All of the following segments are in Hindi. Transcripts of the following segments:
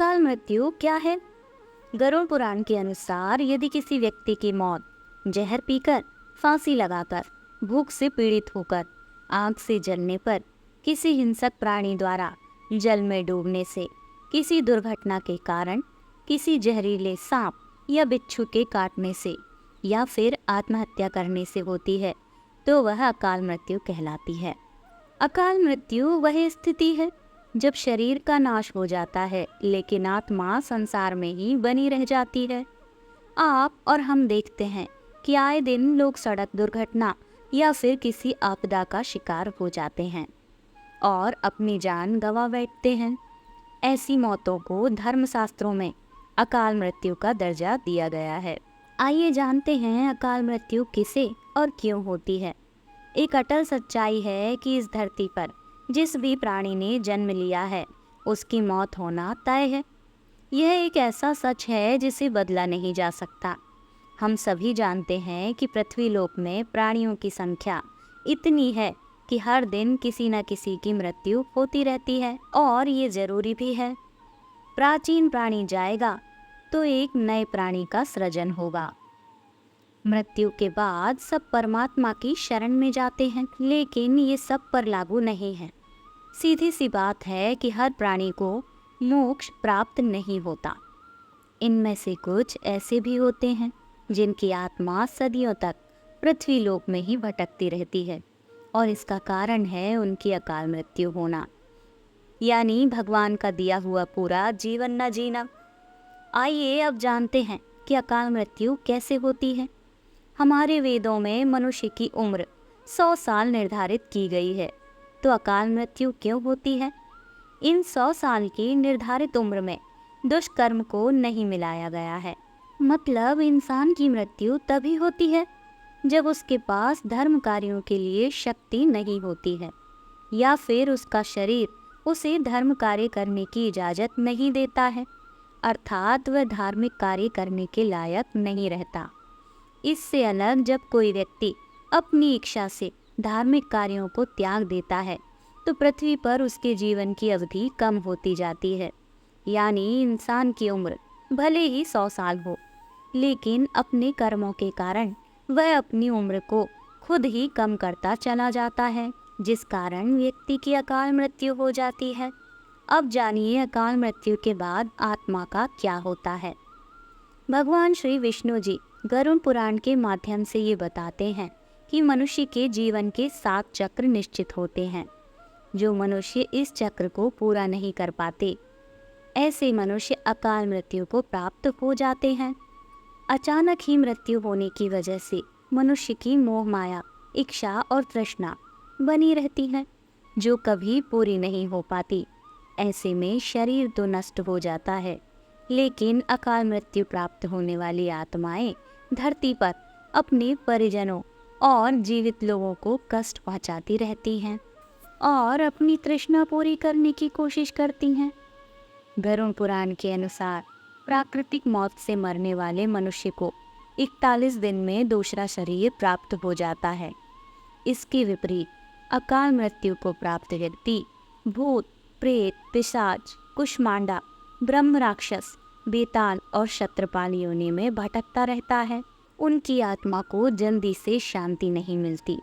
अकाल मृत्यु क्या है? गरुड़ पुराण के अनुसार यदि किसी व्यक्ति की मौत जहर पीकर, फांसी लगाकर, भूख से पीड़ित होकर, आग से जलने पर, किसी हिंसक प्राणी द्वारा जल में डूबने से, किसी दुर्घटना के कारण, किसी जहरीले सांप या बिच्छू के काटने से या फिर आत्महत्या करने से होती है तो वह अकाल मृत्यु कहलाती है। अकाल मृत्यु वह स्थिति है जब शरीर का नाश हो जाता है लेकिन आत्मा संसार में ही बनी रह जाती है। आप और हम देखते हैं कि आए दिन लोग सड़क दुर्घटना या फिर आपदा आपदा का शिकार हो जाते हैं और अपनी जान गंवा बैठते हैं। ऐसी मौतों को धर्मशास्त्रों में अकाल मृत्यु का दर्जा दिया गया है। आइए जानते हैं अकाल मृत्यु किसे और क्यों होती है। एक अटल सच्चाई है कि इस धरती पर जिस भी प्राणी ने जन्म लिया है उसकी मौत होना तय है। यह एक ऐसा सच है जिसे बदला नहीं जा सकता। हम सभी जानते हैं कि पृथ्वी लोक में प्राणियों की संख्या इतनी है कि हर दिन किसी न किसी की मृत्यु होती रहती है और ये जरूरी भी है। प्राचीन प्राणी जाएगा तो एक नए प्राणी का सृजन होगा। मृत्यु के बाद सब परमात्मा की शरण में जाते हैं, लेकिन ये सब पर लागू नहीं है। सीधी सी बात है कि हर प्राणी को मोक्ष प्राप्त नहीं होता। इनमें से कुछ ऐसे भी होते हैं जिनकी आत्मा सदियों तक पृथ्वी लोक में ही भटकती रहती है और इसका कारण है उनकी अकाल मृत्यु होना, यानी भगवान का दिया हुआ पूरा जीवन न जीना। आइए अब जानते हैं कि अकाल मृत्यु कैसे होती है। हमारे वेदों में मनुष्य की उम्र 100 साल निर्धारित की गई है, तो अकाल मृत्यु क्यों होती है? इन 100 साल की निर्धारित उम्र में दुष्कर्म को नहीं मिलाया गया है। मतलब इंसान की मृत्यु तभी होती है जब उसके पास धर्म कार्यों के लिए शक्ति नहीं होती है या फिर उसका शरीर उसे धर्म कार्य करने की इजाज़त नहीं देता है, अर्थात वह धार्मिक कार्य करने के लायक नहीं रहता। इससे अलग जब कोई व्यक्ति अपनी इच्छा से धार्मिक कार्यों को त्याग देता है तो पृथ्वी पर उसके जीवन की अवधि कम होती जाती है। यानी इंसान की उम्र भले ही 100 साल हो, लेकिन अपने कर्मों के कारण वह अपनी उम्र को खुद ही कम करता चला जाता है, जिस कारण व्यक्ति की अकाल मृत्यु हो जाती है। अब जानिए अकाल मृत्यु के बाद आत्मा का क्या होता है। भगवान श्री विष्णु जी गरुड़ पुराण के माध्यम से ये बताते हैं कि मनुष्य के जीवन के 7 चक्र निश्चित होते हैं। जो मनुष्य इस चक्र को पूरा नहीं कर पाते, ऐसे मनुष्य अकाल मृत्यु को प्राप्त हो जाते हैं। अचानक ही मृत्यु होने की वजह से मनुष्य की मोह माया, इच्छा और तृष्णा बनी रहती है जो कभी पूरी नहीं हो पाती। ऐसे में शरीर तो नष्ट हो जाता है, लेकिन अकाल मृत्यु प्राप्त होने वाली आत्माएं धरती पर अपने परिजनों और जीवित लोगों को कष्ट पहुंचाती रहती हैं और अपनी तृष्णा पूरी करने की कोशिश करती हैं। गरुड़ पुराण के अनुसार प्राकृतिक मौत से मरने वाले मनुष्य को 41 दिन में दूसरा शरीर प्राप्त हो जाता है। इसके विपरीत अकाल मृत्यु को प्राप्त व्यक्ति भूत, प्रेत, पिशाच, कुष्मांडा, ब्रह्म राक्षस, बेताल और शत्रपाल योनि में भटकता रहता है। उनकी आत्मा को जल्दी से शांति नहीं मिलती।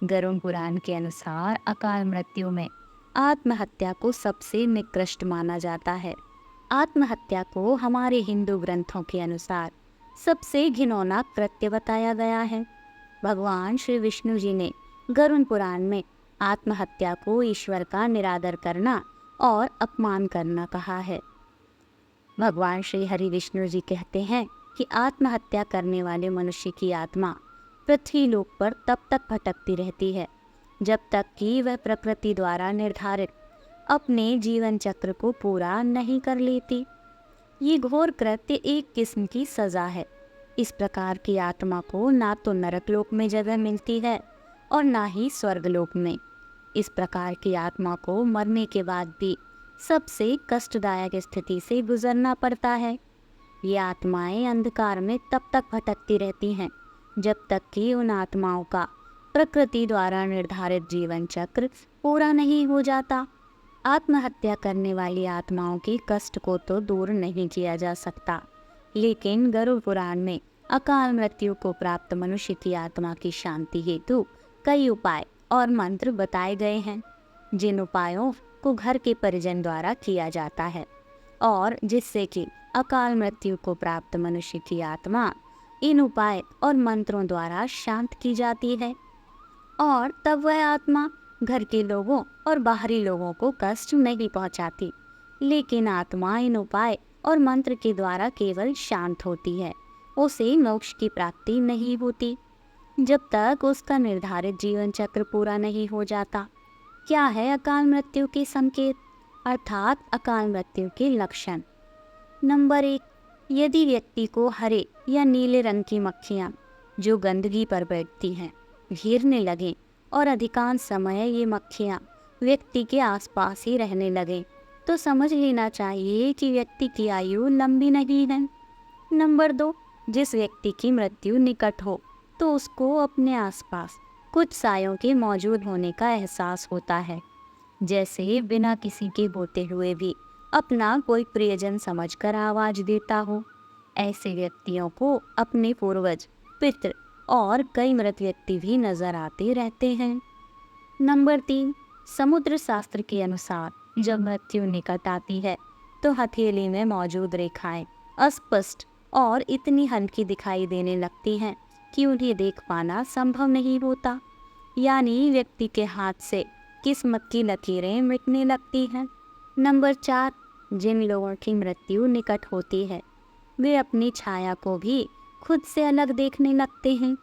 गरुड़ पुराण के अनुसार अकाल मृत्यु में आत्महत्या को सबसे निकृष्ट माना जाता है। आत्महत्या को हमारे हिंदू ग्रंथों के अनुसार सबसे घिनौना कृत्य बताया गया है। भगवान श्री विष्णु जी ने गरुड़ पुराण में आत्महत्या को ईश्वर का निरादर करना और अपमान करना कहा है। भगवान श्री हरि विष्णु जी कहते हैं कि आत्महत्या करने वाले मनुष्य की आत्मा पृथ्वी लोक पर तब तक भटकती रहती है जब तक कि वह प्रकृति द्वारा निर्धारित अपने जीवन चक्र को पूरा नहीं कर लेती। ये घोर कृत्य एक किस्म की सजा है। इस प्रकार की आत्मा को ना तो नरक लोक में जगह मिलती है और ना ही स्वर्ग लोक में। इस प्रकार की आत्मा को मरने के बाद भी सबसे कष्टदायक स्थिति से गुजरना पड़ता है। ये आत्माएं अंधकार में तब तक भटकती रहती हैं जब तक कि उन आत्माओं का प्रकृति द्वारा निर्धारित जीवन चक्र पूरा नहीं हो जाता। आत्महत्या करने वाली आत्माओं के कष्ट को तो दूर नहीं किया जा सकता, लेकिन गरुड़ पुराण में अकाल मृत्यु को प्राप्त मनुष्य की आत्मा की शांति हेतु कई उपाय और मंत्र बताए गए हैं, जिन उपायों को घर के परिजन द्वारा किया जाता है और जिससे कि अकाल मृत्यु को प्राप्त मनुष्य की आत्मा इन उपाय और मंत्रों द्वारा शांत की जाती है और तब वह आत्मा घर के लोगों और बाहरी लोगों को कष्ट नहीं पहुंचाती, लेकिन आत्मा इन उपाय और मंत्र के द्वारा केवल शांत होती है, उसे मोक्ष की प्राप्ति नहीं होती जब तक उसका निर्धारित जीवन चक्र पूरा नहीं हो जाता। क्या है अकाल मृत्यु के संकेत अर्थात अकाल मृत्यु के लक्षण? नंबर 1, यदि व्यक्ति को हरे या नीले रंग की मक्खियाँ जो गंदगी पर बैठती हैं घेरने लगे और अधिकांश समय ये मक्खियाँ व्यक्ति के आसपास ही रहने लगे, तो समझ लेना चाहिए कि व्यक्ति की आयु लंबी नहीं है। नंबर 2, जिस व्यक्ति की मृत्यु निकट हो तो उसको अपने आसपास कुछ सायों के मौजूद होने का एहसास होता है, जैसे बिना किसी के होते हुए भी अपना कोई प्रियजन समझकर आवाज देता हो। ऐसे व्यक्तियों को अपने पूर्वज, पितृ और कई मृत व्यक्ति भी नजर आते रहते हैं। नंबर 3, समुद्र शास्त्र के अनुसार जब मृत्यु निकट आती है तो हथेली में मौजूद रेखाएं अस्पष्ट और इतनी हल्की दिखाई देने लगती हैं कि उन्हें देख पाना संभव नहीं होता, यानी व्यक्ति के हाथ से किस्मत की लकीरें मिटने लगती हैं। नंबर 4, जिन लोगों की मृत्यु निकट होती है वे अपनी छाया को भी खुद से अलग देखने लगते हैं।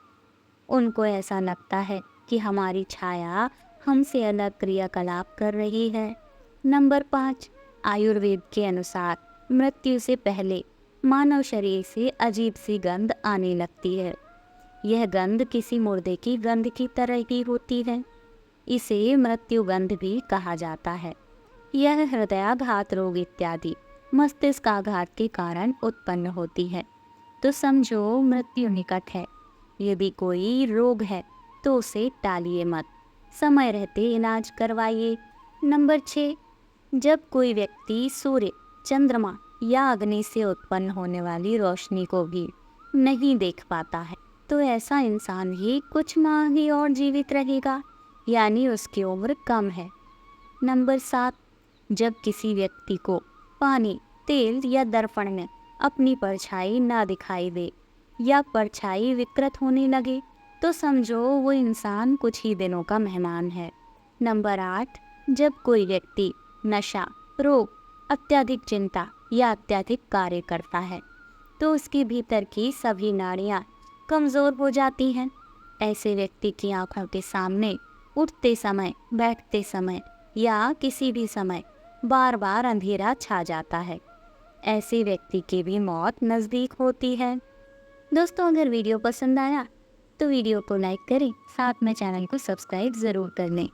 उनको ऐसा लगता है कि हमारी छाया हमसे अलग क्रियाकलाप कर रही है। नंबर 5, आयुर्वेद के अनुसार मृत्यु से पहले मानव शरीर से अजीब सी गंध आने लगती है। यह गंध किसी मुर्दे की गंध की तरह ही होती है। इसे मृत्यु गंध भी कहा जाता है। यह हृदयाघात रोग इत्यादि मस्तिष्काघात के कारण उत्पन्न होती है। तो समझो मृत्यु निकट है। यदि कोई रोग है तो उसे टालिए मत, समय रहते इलाज करवाइए। नंबर 6, जब कोई व्यक्ति सूर्य, चंद्रमा या अग्नि से उत्पन्न होने वाली रोशनी को भी नहीं देख पाता है तो ऐसा इंसान ही कुछ माह ही और जीवित रहेगा, यानी उसकी उम्र कम है। नंबर 7, जब किसी व्यक्ति को पानी, तेल या दर्पण में अपनी परछाई ना दिखाई दे या परछाई विकृत होने लगे तो समझो वो इंसान कुछ ही दिनों का मेहमान है। नंबर 8, जब कोई व्यक्ति नशा, रोग, अत्यधिक चिंता या अत्यधिक कार्य करता है तो उसके भीतर की सभी नाड़ियाँ कमज़ोर हो जाती हैं। ऐसे व्यक्ति की आंखों के सामने उठते समय, बैठते समय या किसी भी समय बार बार अंधेरा छा जाता है। ऐसे व्यक्ति की भी मौत नज़दीक होती है। दोस्तों, अगर वीडियो पसंद आया तो वीडियो को लाइक करें, साथ में चैनल को सब्सक्राइब ज़रूर कर लें।